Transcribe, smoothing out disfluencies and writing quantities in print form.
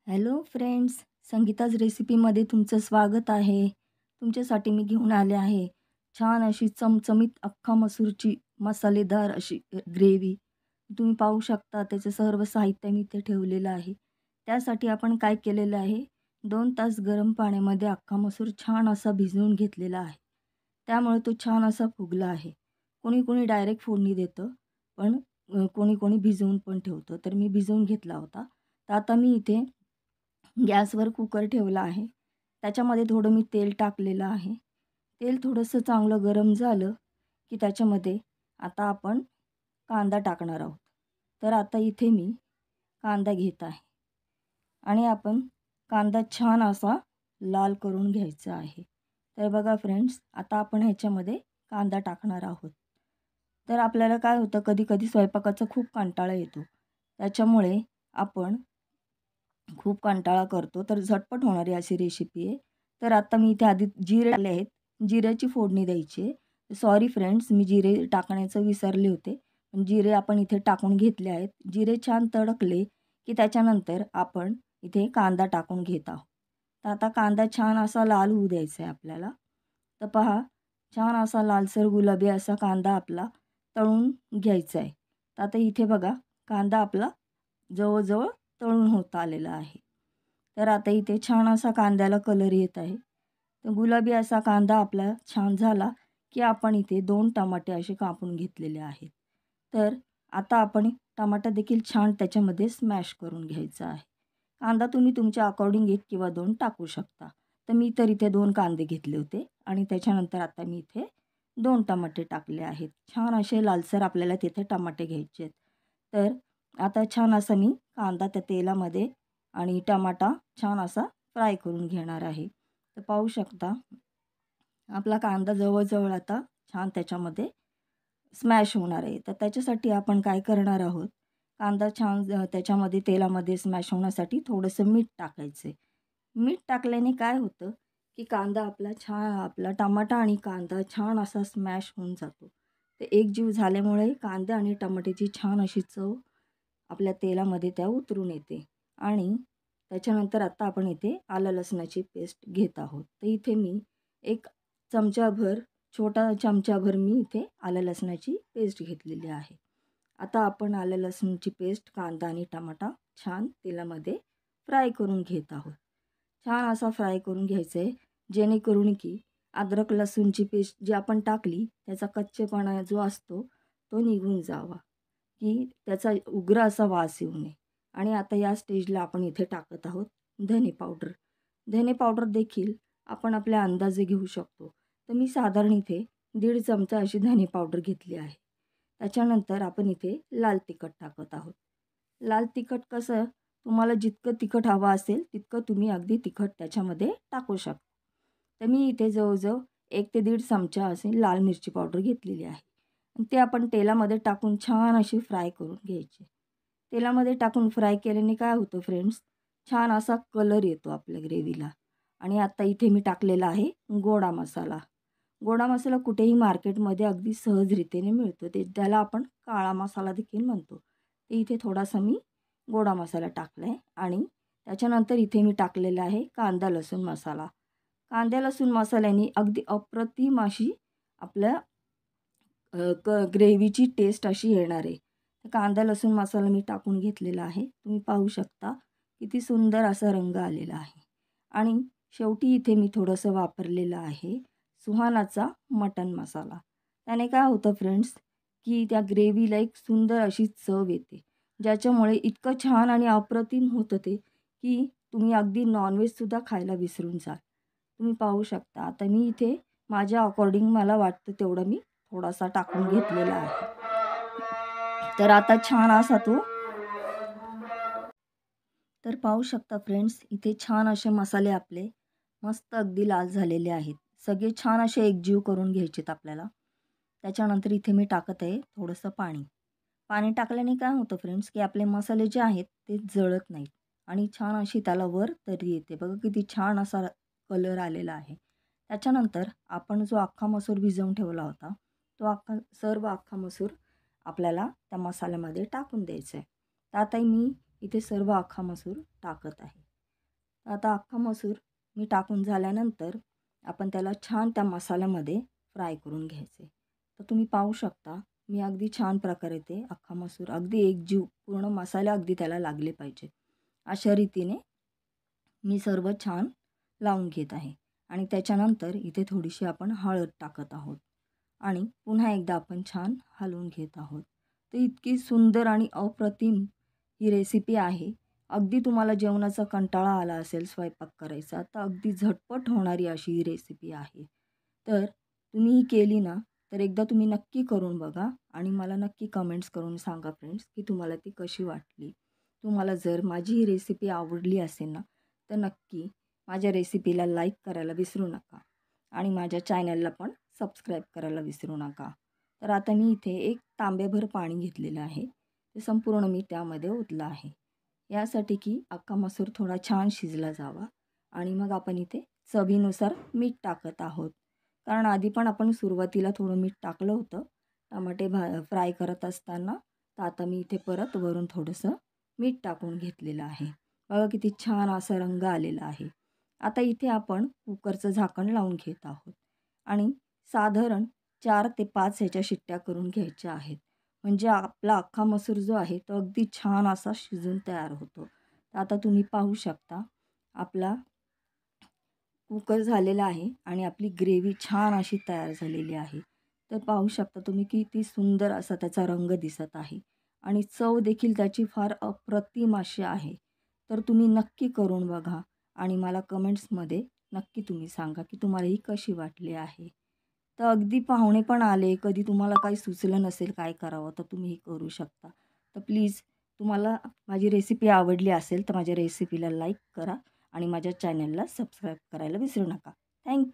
Hello friends, Sangeeta's रेसिपीमध्ये तुमचं स्वागत आहे. तुमच्यासाठी मी घेऊन आले आहे छान अशी चमचमीत अख्खा मसूरची मसालेदार अशी ग्रेव्ही. तुम्ही पाहू शकता त्याचं सर्व साहित्य मी इथे ठेवलेलं आहे. त्यासाठी आपण काय केलेलं आहे, 2 तास गरम पाण्यामध्ये अख्खा मसूर छान असा भिजवून घेतलेला आहे. त्यामुळे तो छान असा फुगला आहे. कोणी कोणी डायरेक्ट फोडणी देतं, पण कोणी कोणी भिजवून पण ठेवतं. तर मी भिजवून घेतला होता. तर आता मी इथे गॅसवर कुकर ठेवला आहे. त्याच्यामध्ये थोडं मी तेल टाकलेलं आहे. तेल थोडंसं चांगलं गरम झालं, की त्याच्यामध्ये आता आपण कांदा टाकणार आहोत. तर आता इथे मी कांदा घेत आहे आणि आपण कांदा छान असा लाल करून घ्यायचा आहे. तर बघा फ्रेंड्स, आता आपण ह्याच्यामध्ये कांदा टाकणार आहोत. तर आपल्याला काय होतं, कधी-कधी स्वयंपाकाचा खूप कंटाळा येतो. त्याच्यामुळे आपण खूप कंटाळा करतो, तर झटपट होणारी अशी रेसिपी आहे. तर आता मी इथे आधी जिरे आले आहेत. जिऱ्याची फोडणी द्यायची आहे. सॉरी फ्रेंड्स, मी जिरे टाकण्याचं विसरले होते. पण जिरे आपण इथे टाकून घेतले आहेत. जिरे छान तडकले, की त्याच्यानंतर आपण इथे कांदा टाकून घेत आहोत. तर आता कांदा छान असा लाल होऊ द्यायचा आहे आपल्याला. तर पहा, छान असा लालसर गुलाबी असा कांदा आपला तळून घ्यायचा आहे. तर आता इथे बघा, कांदा आपला जवळ तळून होत आलेला आहे. तर आता इथे छान असा कांद्याला कलर येत आहे. तर गुलाबी असा कांदा आपला छान झाला, की आपण इथे 2 टमाटे असे कापून घेतलेले आहेत. तर आता आपण टमाटा देखील छान त्याच्यामध्ये स्मॅश करून घ्यायचा आहे. कांदा तुम्ही तुमच्या अकॉर्डिंग 1 किंवा 2 टाकू शकता. तर मी तर इथे 2 कांदे घेतले होते आणि त्याच्यानंतर आता मी इथे 2 टमाटे टाकले आहेत. छान असे लालसर आपल्याला तिथे टमाटे घ्यायचे आहेत. तर आता छान असा मी कांदा त्या तेलामध्ये आणि टमाटा छान असा फ्राय करून घेणार आहे. तर पाहू शकता आपला कांदा जवळ आता छान त्याच्यामध्ये स्मॅश होणार आहे. तर त्याच्यासाठी आपण काय करणार आहोत, कांदा छान त्याच्यामध्ये तेलामध्ये स्मॅश होण्यासाठी थोडंसं मीठ टाकायचं आहे. मीठ टाकल्याने काय होतं, की कांदा आपला टमाटा आणि कांदा छान असा स्मॅश होऊन जातो. ते एकजीव झाल्यामुळे कांदा आणि टमाट्याची छान अशी चव आपल्या तेलामध्ये त्या उतरून येते. आणि त्याच्यानंतर आता आपण इथे आलं लसणाची पेस्ट घेत आहोत. तर इथे मी एक चमचाभर छोटा चमचाभर मी इथे आलं लसणाची पेस्ट घेतलेली आहे. आता आपण आलं लसणाची पेस्ट, कांदा आणि टमाटा छान तेलामध्ये फ्राय करून घेत आहोत. छान असा फ्राय करून घ्यायचा आहे, जेणेकरून की अद्रक लसूणची पेस्ट जी आपण टाकली त्याचा कच्चेपणा जो असतो तो निघून जावा, की त्याचा उग्र असा वास येऊ नये. आणि आता या स्टेजला आपण इथे टाकत आहोत धने पावडर. धने पावडर देखील आपण आपल्या अंदाजे घेऊ शकतो. तर मी साधारण इथे 1.5 चमचा अशी धने पावडर घेतली आहे. त्याच्यानंतर आपण इथे लाल तिखट टाकत आहोत. लाल तिखट कसं, तुम्हाला जितकं तिखट हवं असेल तितकं तुम्ही अगदी तिखट त्याच्यामध्ये टाकू शकता. तर मी इथे जवळजवळ 1 ते 1.5 चमचा अशी लाल मिरची पावडर घेतलेली आहे. आणि ते आपण तेलामध्ये टाकून छान अशी फ्राय करून घ्यायची. तेलामध्ये टाकून फ्राय केल्याने काय होतं फ्रेंड्स, छान असा कलर येतो आपल्या ग्रेव्हीला. आणि आता इथे मी टाकलेला आहे गोडा मसाला. गोडा मसाला कुठेही मार्केटमध्ये अगदी सहजरीतीने मिळतो. त्याला आपण काळा मसाला देखील म्हणतो. ते इथे थोडासा मी गोडा मसाला टाकला आहे आणि त्याच्यानंतर इथे मी टाकलेला आहे कांदा लसूण मसाला. कांदा लसूण मसाल्याने अगदी अप्रतिम अशी आपल्या ग्रेव्हीची टेस्ट अशी येणार आहे. कांदा लसूण मसाला मी टाकून घेतलेला आहे. तुम्ही पाहू शकता किती सुंदर असा रंग आलेला आहे. आणि शेवटी इथे मी थोडंसं वापरलेलं आहे सुहानाचा मटण मसाला. त्याने काय होतं फ्रेंड्स, की त्या ग्रेव्हीला एक सुंदर अशी चव येते. ज्याच्यामुळे इतकं छान आणि अप्रतिम होतं ते, की तुम्ही अगदी नॉनव्हेजसुद्धा खायला विसरून जाल. तुम्ही पाहू शकता. आता मी इथे माझ्या अकॉर्डिंग मला वाटतं तेवढं मी थोडासा टाकून घेतलेला आहे. तर आता छान असा तो तर पाहू शकता फ्रेंड्स, इथे छान असे मसाले आपले मस्त अगदी लाल झालेले आहेत. सगळे छान असे एकजीव करून घ्यायचेत आपल्याला. त्याच्यानंतर इथे मी टाकत आहे थोडंसं पाणी. पाणी टाकल्याने काय होतं फ्रेंड्स, की आपले मसाले जे आहेत ते जळत नाहीत आणि छान अशी त्याला वर तर्री येते. बघा किती छान असा कलर आलेला आहे. त्याच्यानंतर आपण जो अख्खा मसूर भिजवून ठेवला होता, तो सर्व अख्खा मसूर आपल्याला त्या मसाल्यामध्ये टाकून द्यायचा आहे. तर आता मी इथे सर्व अख्खा मसूर टाकत आहे. आता अख्खा मसूर मी टाकून झाल्यानंतर आपण त्याला छान त्या मसाल्यामध्ये फ्राय करून घ्यायचे. तर तुम्ही पाहू शकता मी अगदी छान प्रकारे ते अख्खा मसूर अगदी एकजीव पूर्ण मसाले अगदी त्याला लागले पाहिजे. अशा रीतीने मी सर्व छान लावून घेत आहे आणि त्याच्यानंतर इथे थोडीशी आपण हळद टाकत आहोत आणि पुन्हा एकदा आपण छान हलवून घेत आहोत. तर इतकी सुंदर आणि अप्रतिम ही रेसिपी आहे. अगदी तुम्हाला जेवणाचा कंटाळा आला असेल स्वयंपाक करायचा, तर अगदी झटपट होणारी अशी ही रेसिपी आहे. तर तुम्ही ही केली ना, तर एकदा तुम्ही नक्की करून बघा आणि मला नक्की कमेंट्स करून सांगा फ्रेंड्स, की तुम्हाला ती कशी वाटली. तुम्हाला जर माझी ही रेसिपी आवडली असेल ना, तर नक्की माझ्या रेसिपीला लाईक करायला विसरू नका आणि माझ्या चॅनलला पण सबस्क्राईब करायला विसरू नका. तर आता मी इथे एक तांब्याभर पाणी घेतलेलं आहे. ते संपूर्ण मी त्यामध्ये ओतलं आहे. यासाठी की अख्खा मसूर थोडा छान शिजला जावा आणि मग आपण इथे चवीनुसार मीठ टाकत आहोत. कारण आधी पण आपण सुरुवातीला थोडं मीठ टाकलं होतं टमाटे फ्राय करत असताना. तर आता मी इथे परत वरून थोडंसं मीठ टाकून घेतलेलं आहे. बघा किती छान असा रंग आलेला आहे. आता इथे आपण कुकरचं झाकण लावून घेत आहोत आणि साधारण 4 ते 5 ह्याच्या शिट्ट्या करून घ्यायच्या आहेत. म्हणजे आपला अख्खा मसूर जो आहे तो अगदी छान असा शिजून तयार होतो. तर आता तुम्ही पाहू शकता आपला कुकर झालेला आहे आणि आपली ग्रेव्ही छान अशी तयार झालेली आहे. तर पाहू शकता तुम्ही किती सुंदर असा त्याचा रंग दिसत आहे आणि चव देखील त्याची फार अप्रतिम अशी आहे. तर तुम्ही नक्की करून बघा आणि मला कमेंट्समध्ये नक्की तुम्ही सांगा की तुम्हाला ही कशी वाटली आहे. तर अगदी पाहुणे पण आले, कधी तुम्हाला काही सुचलं नसेल काय करावं, तर तुम्ही हे करू शकता. तर प्लीज तुम्हाला माझी रेसिपी आवडली असेल, तर माझ्या रेसिपीला लाईक करा आणि माझ्या चॅनलला सबस्क्राईब करायला विसरू नका. थँक